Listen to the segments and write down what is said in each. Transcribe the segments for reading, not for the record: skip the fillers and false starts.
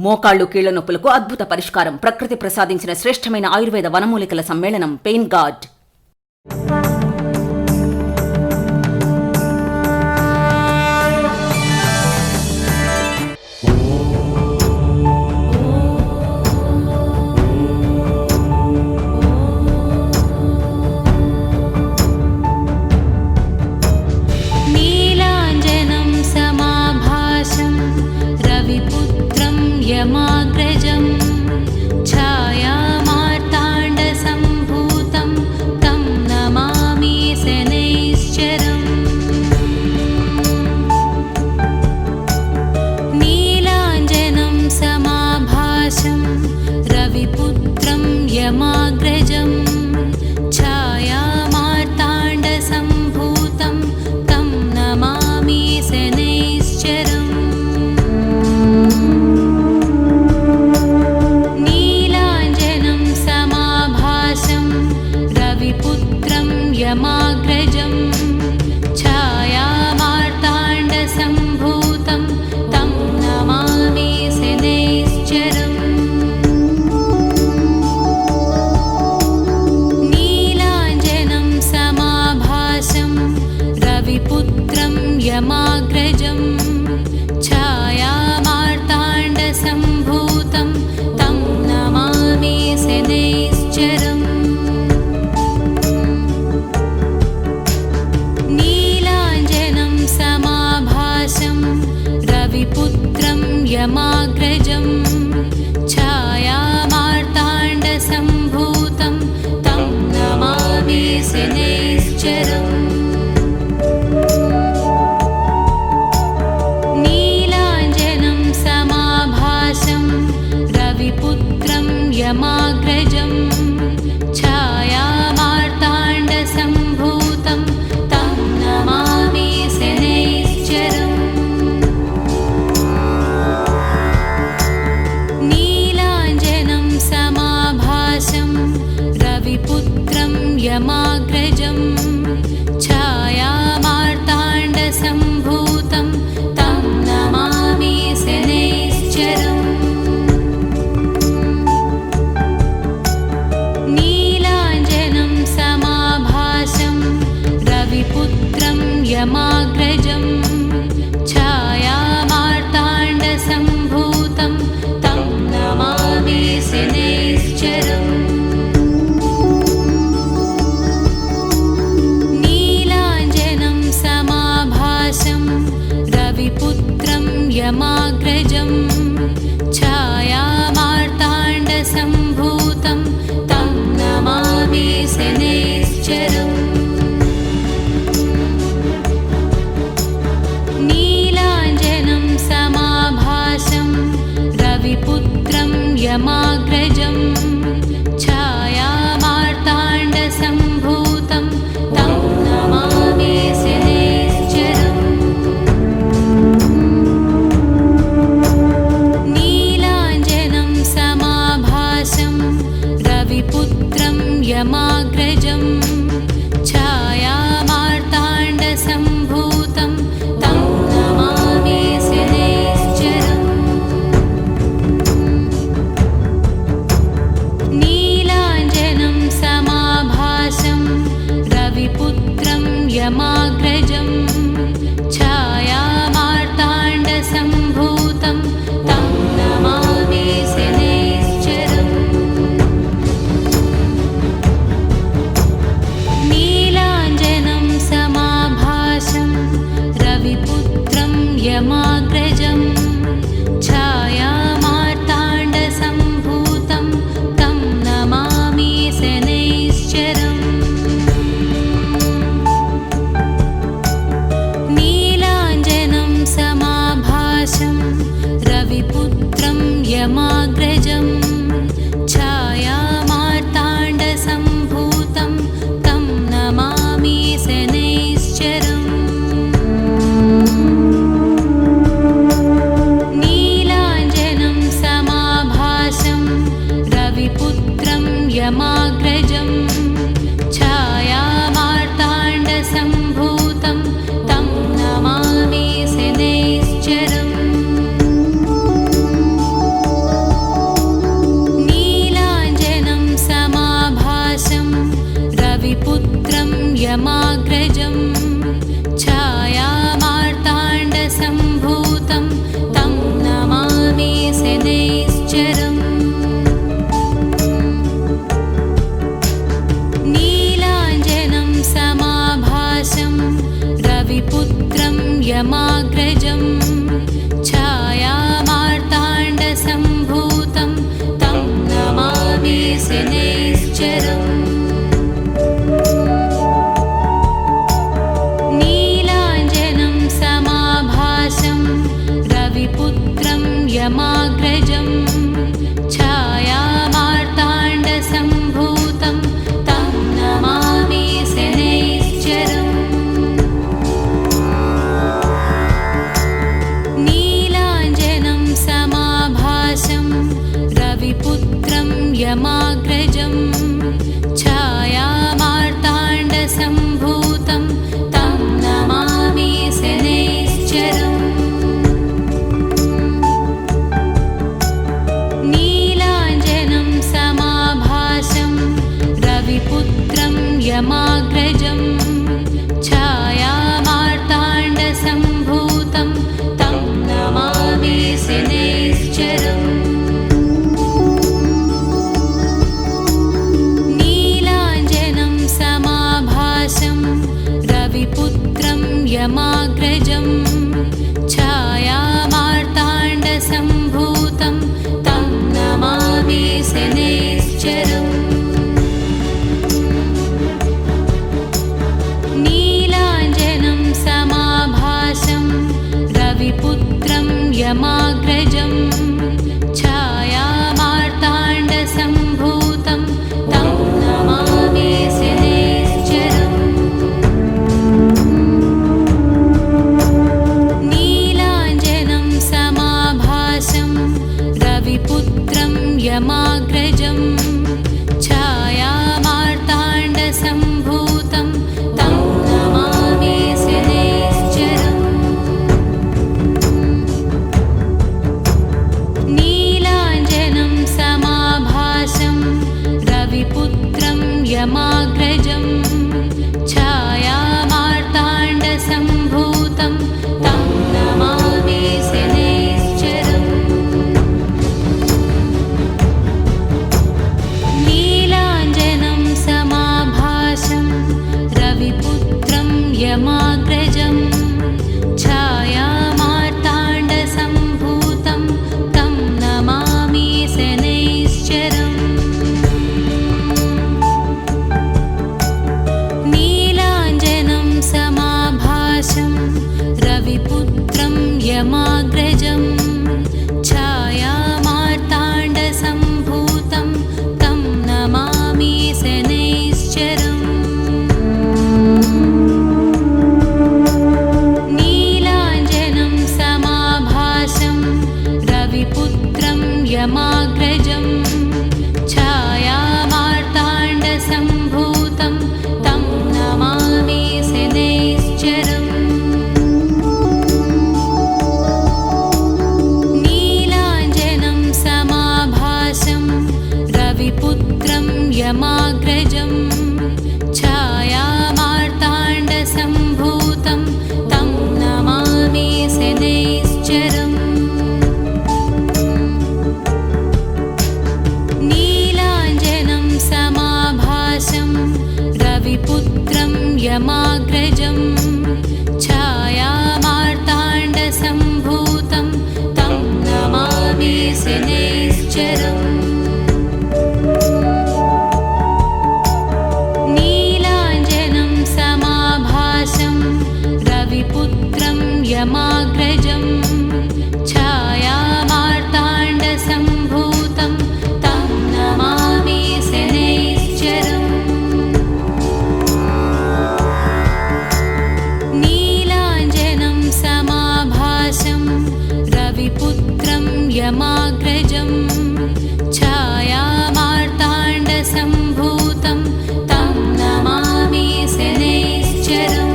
మోకాళ్లు కీళ్ల నొప్పులకు అద్భుత పరిష్కారం. ప్రకృతి ప్రసాదించిన శ్రేష్టమైన ఆయుర్వేద వనమూలికల సమ్మేళనం పెయిన్ గార్డ్. यमाग्रजं छायामार्ताण्डसम्भूतं तं नमामि शनैश्चरम्। नीलाञ्जनं समाभासं रविपुत्रं यमाग्रजं छायामार्ताण्डसम्भूतं तं नमामि शनैश्चरम्। यमाग्रजं छायामार्ताण्डसम्भूतं तं नमामि शनैश्चरम्। नीलाञ्जनं समाभासं रविपुत्रं यमाग्रजं छायामार्ताण्डसम्भूतं तं नमामि शनैश्चरम्। रविपुत्रं यमाग्रजं छायामार्ताण्डसम्भूतं तं नमामि शनैश्चरम्। नीलाञ्जनं समाभासं रविपुत्रं यमाग्रजं छायामार्ताण्डसम्भूतं तं नमामि शनैश्चरम्। रविपुत्रं यमाग्रजं छायामार्ताण्डसम्भूतं तं नमामि शनैश्चरम्। नीलाञ्जनं समाभासं रविपुत्रं यमाग्रजं छायामार्ताण्डसम्भूतं तं नमामि शनैश्चरम्। रविपुत्रं यमाग्रजं छायामार्ताण्डसम्भूतं तं नमामि शनैश्चरम्। नीलाञ्जनं समाभासं रविपुत्रं यमाग्रजं छायामार्ताण्डसम्भूतं तं नमामि शनैश्चरम्। नीलाञ्जनं समाभासं रविपुत्रं यमाग्रजं छायामार्ताण्डसम्भूतं तं नमामि शनैश्चरम्। यमाग्रजं छायामार्ताण्डसम्भूतं तं नमामि शनैश्चरम् नीलाञ्जनं समाभासं रविपुत्रं यमाग्रजं छायामार्ताण्डसम्भूतं तं नमामि शनैश्चरम् नीलाञ्जनं समाभासं रविपुत्रं यमाग्रजं छायामार्ताण्डसम्भूतं तं नमामि शनैश्चरम् नीलाञ्जनं समाभासं रविपुत्रं यमाग्रजं छायामार्ताण्डसम्भूतं तं नमामि शनैश्चरम् नीलाञ्जनं समाभासं रविपुत्रं यमाग्रजं छायामार्ताण्डसम्भूतं तं नमामि शनैश्चरम् नीलाञ्जनं समाभासं रविपुत्रं यमाग्रजं छायामार्ताण्डसम्भूतं तं नमामि शनैश्चरम् नीलाञ्जनं समाभासं रविपुत्रं यमाग्रजं छायामार्ताण्डसम्भूतं तं नमामि शनैश्चरम् नीलाञ्जनं समाभासं रविपुत्रं यमाग्रजं छायामार्ताण्डसम्भूतं तं नमामि शनैश्चरम् नीलाञ्जनं समाभासं रविपुत्रं यमाग्रजं छायामार्ताण्डसम्भूतं तं नमामि शनैश्चरम् नीलाञ्जनं समाभासं रविपुत्रं यमाग्रजं छायामार्ताण्डसम्भूतं तं नमामि शनैश्चरम् नीलाञ्जनं समाभासं रविपुत्रं यमाग्रजं छायामार्ताण्डसम्भूतं तं नमामि शनैश्चरम् नीलाञ्जनं समाभासं रविपुत्रं यमाग्रजं छायामार्ताण्डसम्भूतं तं नमामि शनैश्चरम् नीलाञ्जनं समाभासं रविपुत्रं यमाग्रजं छायामार्ताण्डसम्भूतं तं नमामि शनैश्चरम् नीलाञ्जनं समाभासं रविपुत्रं यमाग्रजं छायामार्ताण्डसम्भूतं तं नमामि शनैश्चरम्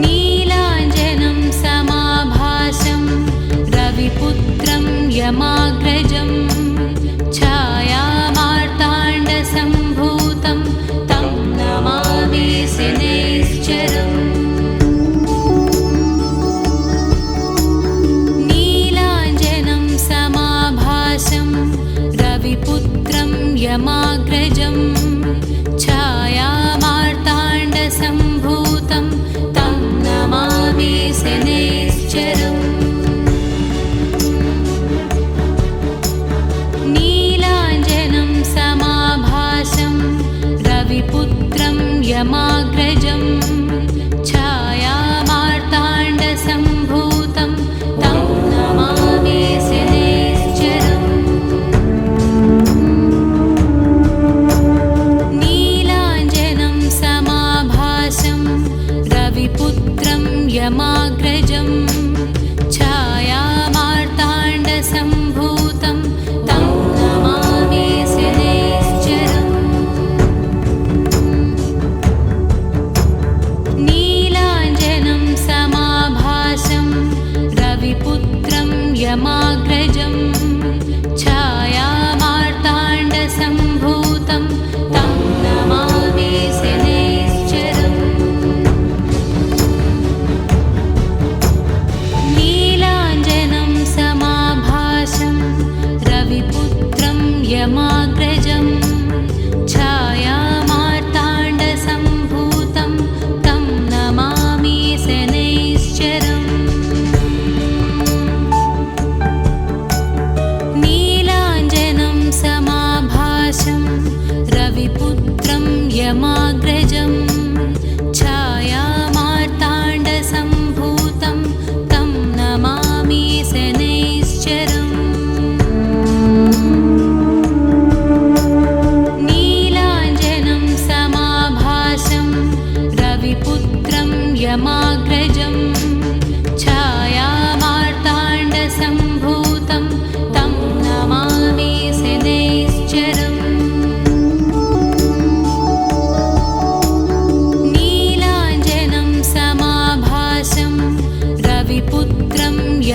नीलाञ्जनं समाभासं रविपुत्रं यमाग्रजं छायामार्ताण्डसम्भूतं तं नमामि शनैश्चरम् नीलाञ्जनं समाभासं रविपुत्रं यमाग्रजं छायामार्ताण्डसम्भूतं तं नमामि शनैश्चरम् नीलाञ्जनं समाभासं रविपुत्रं यमाग्रजं छायामार्ताण्डसम्भूतं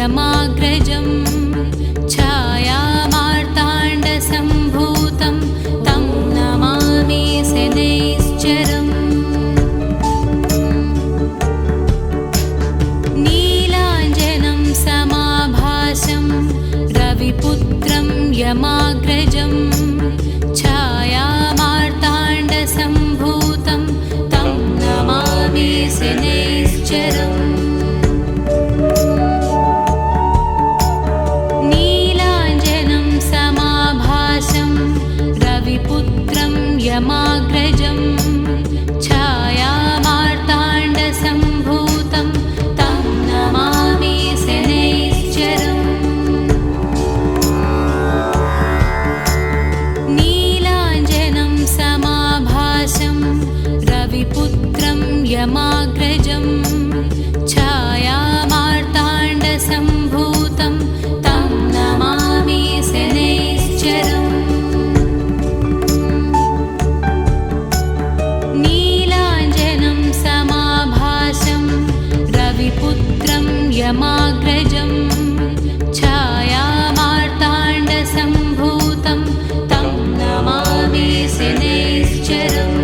यमाग्रजं छायामार्ताण्डसम्भूतं तं नमामि शनैश्चरम् नीलाञ्जनं समाभासं रविपुत्रं यमाग्रजं छायामार्ताण्डसम्भूतं तं नमामि शनैश्चरम् नीलाञ्जनं समाभासं रविपुत्रं यमाग्रजं छायामार्ताण्डसम्भूतं तं नमामि शनैश्चरम् नीलाञ्जनं समाभासं रविपुत्रं यमाग्रजं छायामार्ताण्डसम्भूतं तं नमामि शनैश्चरम् नीलाञ्जनं समाभासं रविपुत्रं यमाग्रजं छायामार्ताण्डसम्भूतं तं नमामि शनैश्चरम्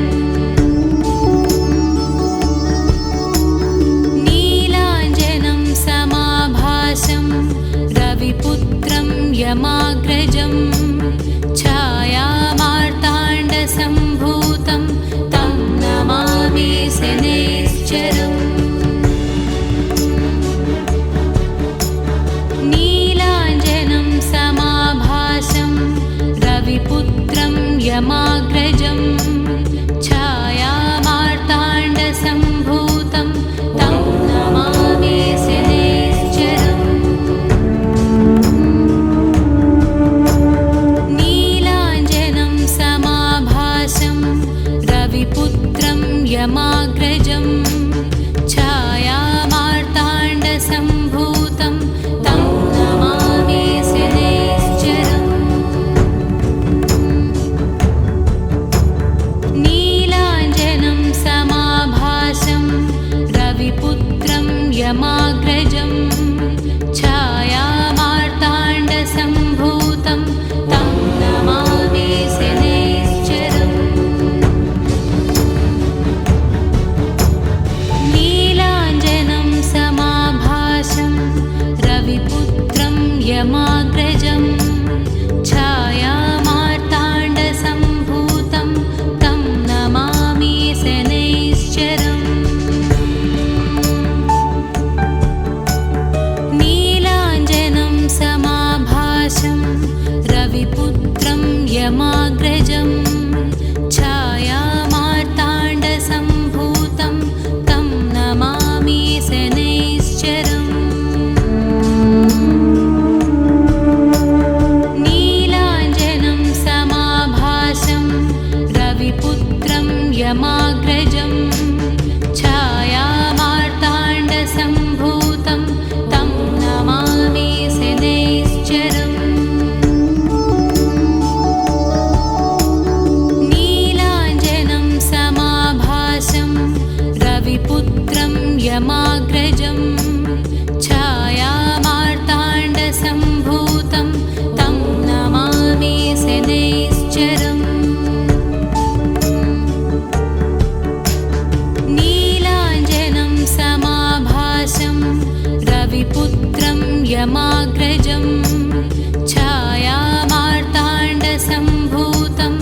नीलाञ्जनं समाभासं रविपुत्रं यमाग्रजं छायामार्ताण्डसम्भूतं तं नमामि शनैश्चरम् नीलाञ्जनं समाभासं रविपुत्रं यमाग्रजं छायामार्ताण्डसम्भूतं तं नमामि शनैश्चरम् नीलाञ्जनं समाभासं रविपुत्रं यमाग्रजं छायामार्ताण्डसम्भूतं तं नमामि शनैश्चरम् नीलाञ्जनं समाभासं रविपुत्रं यमाग्रजं छायामार्ताण्डसम्भूतं तं नमामि शनैश्चरम् नीलाञ्जनं समाभासं रविपुत्रं यमाग्रजं छायामार्ताण्डसम्भूतं तं नमामि शनैश्चरम् नीलाञ्जनं समाभासं रविपुत्रं यमाग्रजं छायामार्ताण्डसम्भूतं तं नमामि शनैश्चरम् नीलाञ्जनं समाभासं रविपुत्रं यमाग्रजं छायामार्ताण्डसम्भूतं तं नमामि शनैश्चरम् नीलाञ्जनं समाभासं रविपुत्रं यमाग्रजं छायामार्ताण्डसम्भूतं तं नमामि शनैश्चरम् नीलाञ्जनं समाभासं रविपुत्रं यमाग्रजं छायामार्ताण्डसम्भूतं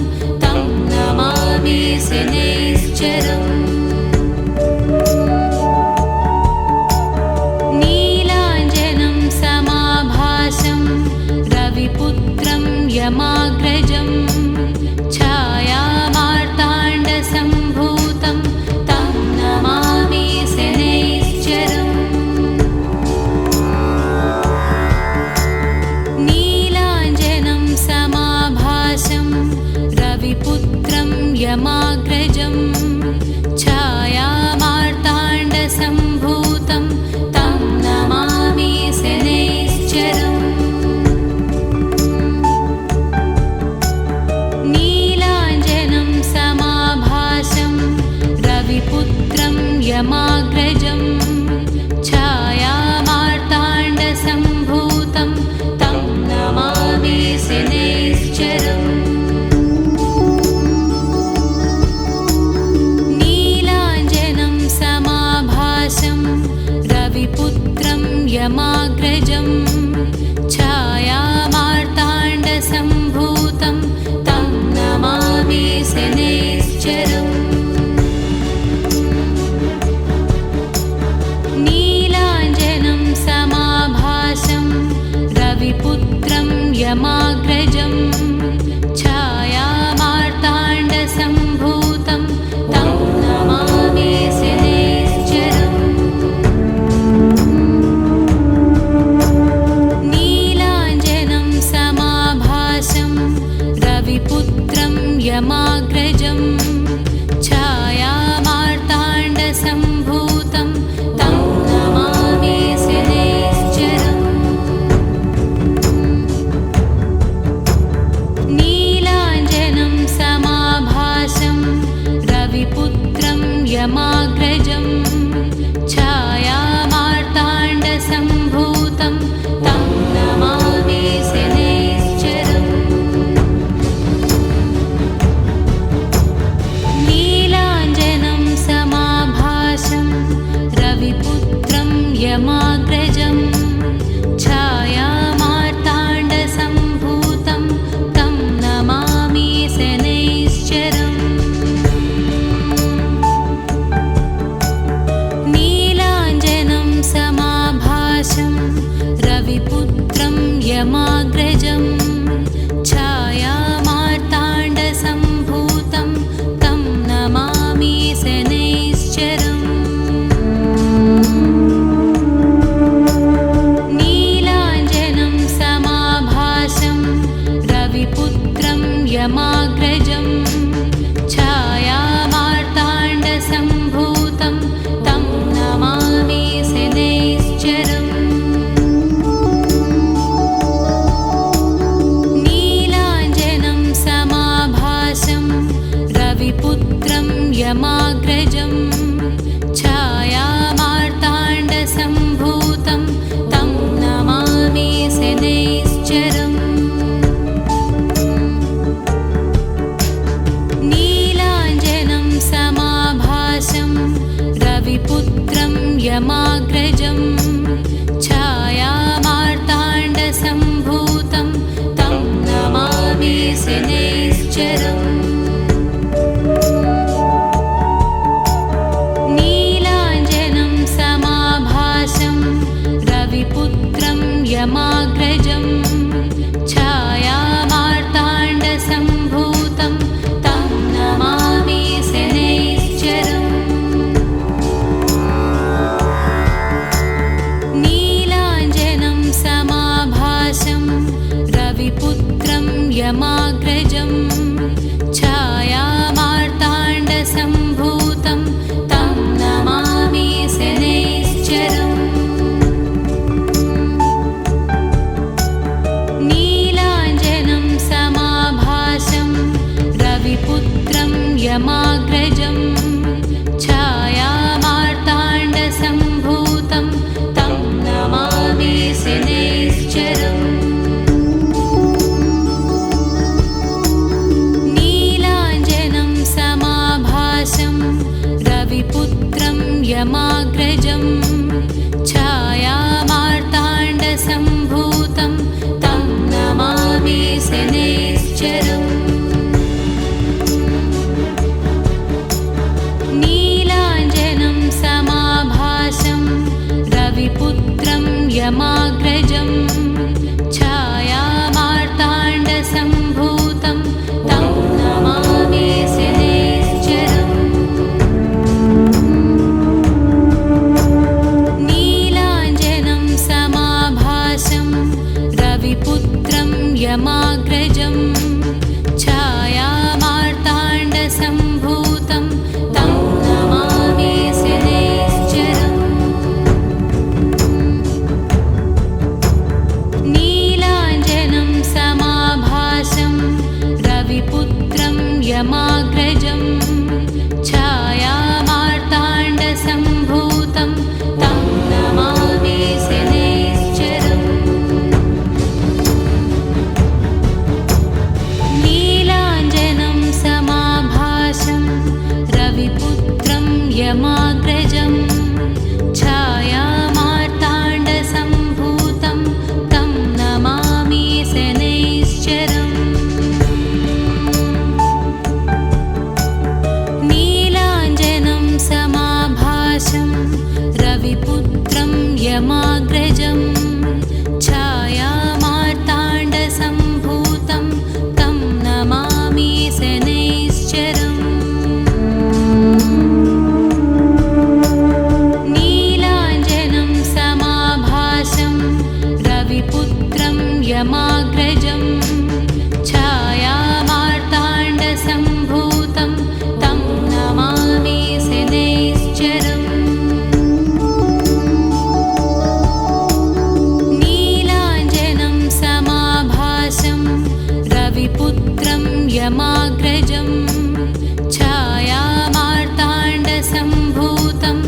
तं नमामि शनैश्चरम् नीलाञ्जनं समाभासं रविपुत्रं यमाग्रजं छायामार्ताण्डसम्भूतं तं नमामि शनैश्चरम् यमाग्रजं छायामार्ताण्डसम्भूतं तं नमामि शनैश्चरम् नीलाञ्जनं समाभासं रविपुत्रं यमाग्रजं छायामार्ताण्डसम्भूतं तं नमामि शनैश्चरम् नीलाञ्जनं समाभासं रविपुत्रं यमाग्रजं छायामार्ताण्डसम्भूतं तं नमामि शनैश्चरम् नीलाञ्जनं समाभासं रविपुत्रं यमाग्रजं छायामार्ताण्डसम्भूतं तं नमामि शनैश्चरम् नीलाञ्जनं समाभासं रविपुत्रं यमाग्रजं छायामार्ताण्डसम्भूतं तं नमामि शनैश्चरम् नीलाञ्जनं समाभासं रविपुत्रं यमाग्रजं छायामार्ताण्डसम्भूतं तं नमामि शनैश्चरम् नीलाञ्जनं समाभासं रविपुत्रं यमाग्रजं छायामार्ताण्डसम्भूतं तं नमामि शनैश्चरम् नीलाञ्जनं समाभासं रविपुत्रं यमाग्रजं छायामार्ताण्डसम्भूतं तं नमामि शनैश्चरम् नीलाञ्जनं समाभासं रविपुत्रं यमाग्रजं छायामार्ताण्डसम्भूतं तं नमामि शनैश्चरम् नीलाञ्जनं समाभासं रविपुत्रं यमाग्रजं छायामार्ताण्डसम्भूतं तं नमामि शनैश्चरम् नीलाञ्जनं समाभासं रविपुत्रं यमाग्रजं छायामार्ताण्डसम्भूतं तं नमामि शनैश्चरम् नीलाञ्जनं समाभासं रविपुत्रं यमाग्रजं छायामार्ताण्डसम्भूतं तं नमामि शनैश्चरम् नीलाञ्जनं समाभासं रविपुत्रं यमाग्रजं छायामार्ताण्डसम्भूतं तं नमामि शनैश्चरम् नीलाञ्जनं समाभासं रविपुत्रं यमाग्रजं छायामार्ताण्डसम्भूतं तं नमामि शनैश्चरम् नीलाञ्जनं समाभासं रविपुत्रं यमाग्रजं छायामार्ताण्डसम्भूतं तं नमामि शनैश्चरम् नीलाञ्जनं समाभासं रविपुत्रं यमाग्रजं छायामार्ताण्डसम्भूतं तं नमामि शनैश्चरम् नीलाञ्जनं समाभासं रविपुत्रं यमाग्रजं छायामार्ताण्डसम्भूतं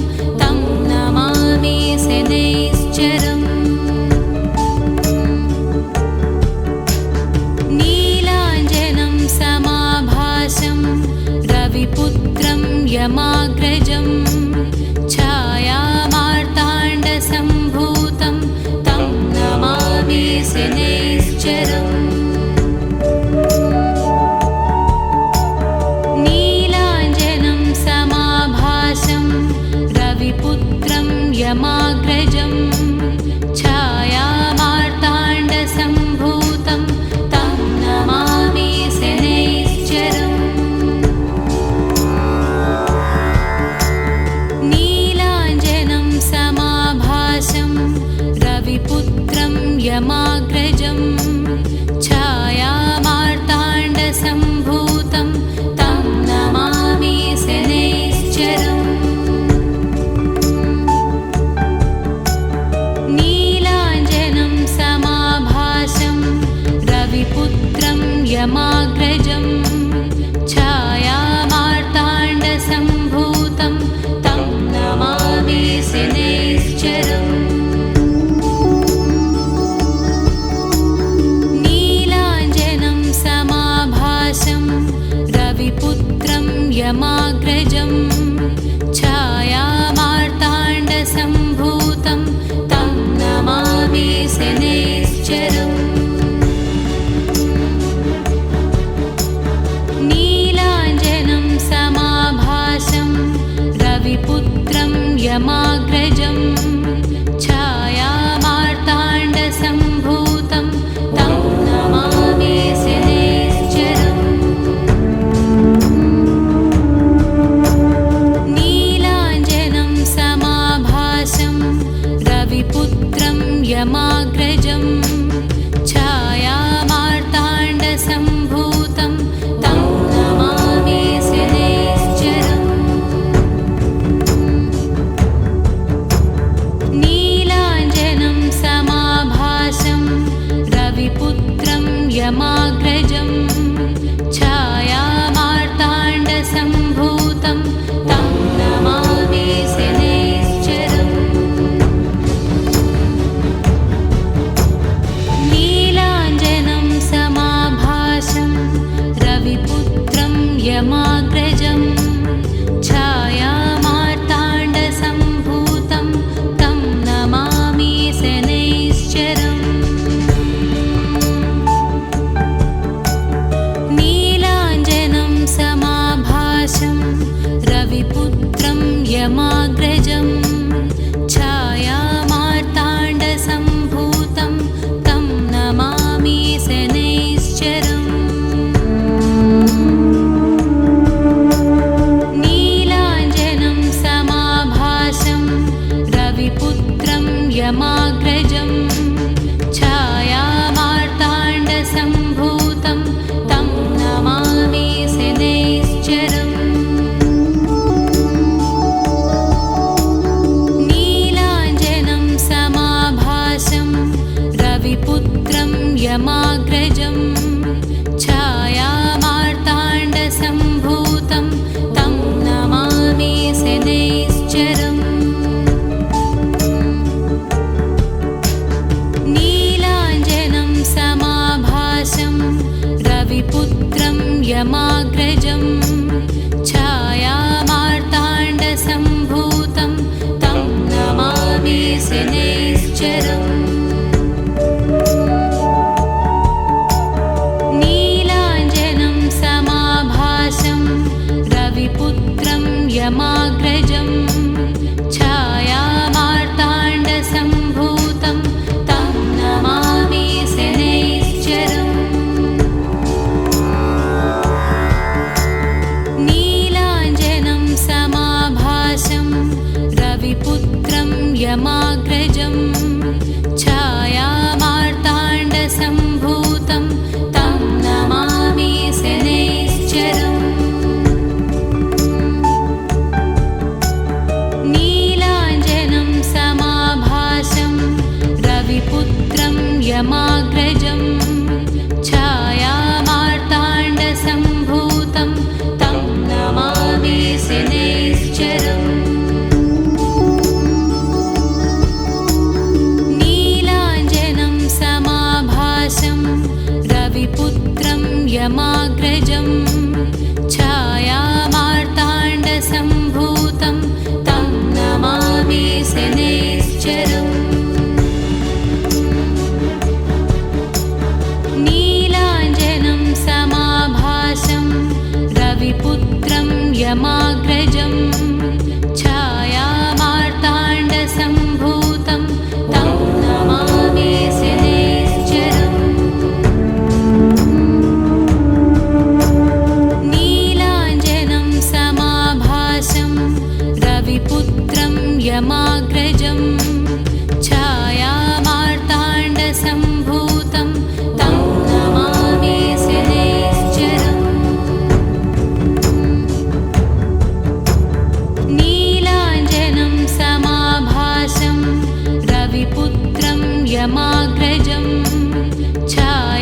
तं नमामि शनैश्चरम् नीलाञ्जनं समाभासं रविपुत्रं यमाग्रजं छायामार्ताण्डसम्भूतं तं नमामि शनैश्चरम् नीलाञ्जनं समाभासं रविपुत्रं यमाग्रजं छायामार्ताण्डसम्भूतं तं नमामि शनैश्चरम् नीलाञ्जनं समाभासं रविपुत्रं यमाग्रजं छायामार्ताण्डसम्भूतं तं नमामि शनैश्चरम् नीलाञ्जनं समाभासं रविपुत्रं यमाग्रजं छायामार्ताण्डसम्भूतं तं नमामि शनैश्चरम् नीलाञ्जनं समाभासं रविपुत्रं यमाग्रजं छायामार्ताण्डसम्भूतं तं नमामि शनैश्चरम् नीलाञ्जनं समाभासं रविपुत्रं यमाग्रजं छायामार्ताण्डसम्भूतं तं नमामि शनैश्चरम् नीलाञ्जनं समाभासं रविपुत्रं यमाग्रजं छायामार्ताण्डसम्भूतं तं नमामि शनैश्चरम् नीलाञ्जनं समाभासं रविपुत्रं यमाग्रजं छायामार्ताण्डसम्भूतं तं नमामि शनैश्चरम् नीलाञ्जनं यमाग्रजं छायामार्ताण्डसम्भूतं तं नमामि शनैश्चरम् नीलाञ्जनं समाभासं रविपुत्रं यमाग्रजं छायामार्ताण्डसम्भूतं तं नमामि शनैश्चरम् नीलाञ्जनं समाभासं रविपुत्रं यमाग्रजं छायामार्ताण्डसम्भूतं तं नमामि शनैश्चरम् नीलाञ्जनं समाभासं रविपुत्रं यमाग्रजं छायामार्ताण्डसम्भूतं तं नमामि शनैश्चरम् नीलाञ्जनं समाभासं रविपुत्रं यमाग्रजं छाया